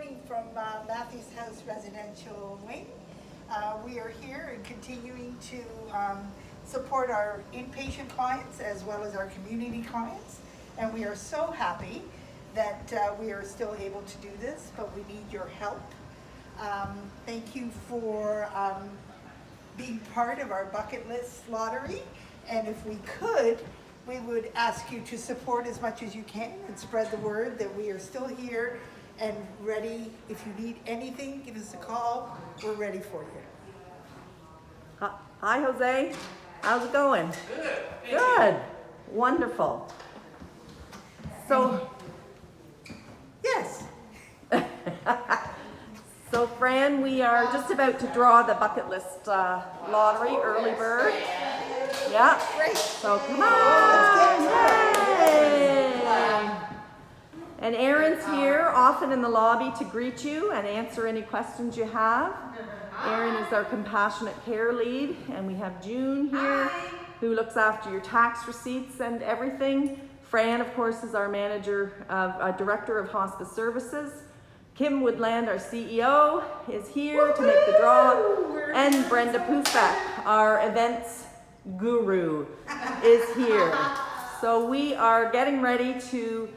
morning from Matthews House Residential Wing. We are here and continuing to support our inpatient clients as well as our community clients. And we are so happy that we are still able to do this, but we need your help. Thank you for being part of our bucket list lottery. And if we could, we would ask you to support as much as you can and spread the word that we are still here and ready. If you need anything, give us a call. We're ready for you. Hi, Jose. How's it going? Good. Good. Wonderful. So, Yes. so Fran, we are just about to draw the bucket list lottery, early bird. Yeah. Great. So come on. Yay. And Erin's here, often in the lobby to greet you and answer any questions you have. Erin is our compassionate care lead, and we have June here, who looks after your tax receipts and everything. Fran, of course, is our director of hospice services. Kim Woodland, our CEO, is here to make the draw. And Brenda Pufek, our events guru, is here. So we are getting ready to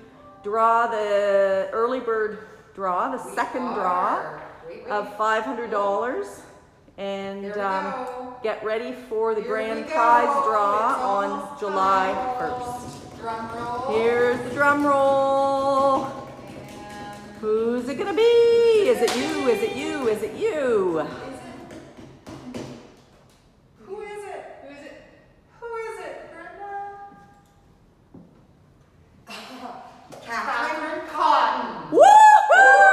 draw the early bird draw, the second draw of $500. And get ready for the grand prize draw on July 1st. Drum roll. Here's the drum roll. Who's it gonna be? Is it you? Is it you? Is it you? Who is it? Who is it? Who is it, Brenda? Catherine Cotton. Woohoo!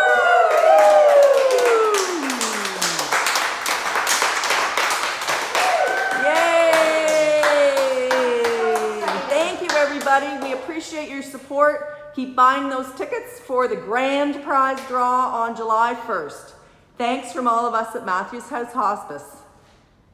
Yay! Thank you, everybody. We appreciate your support. Keep buying those tickets for the grand prize draw on July 1st. Thanks from all of us at Matthews House Hospice.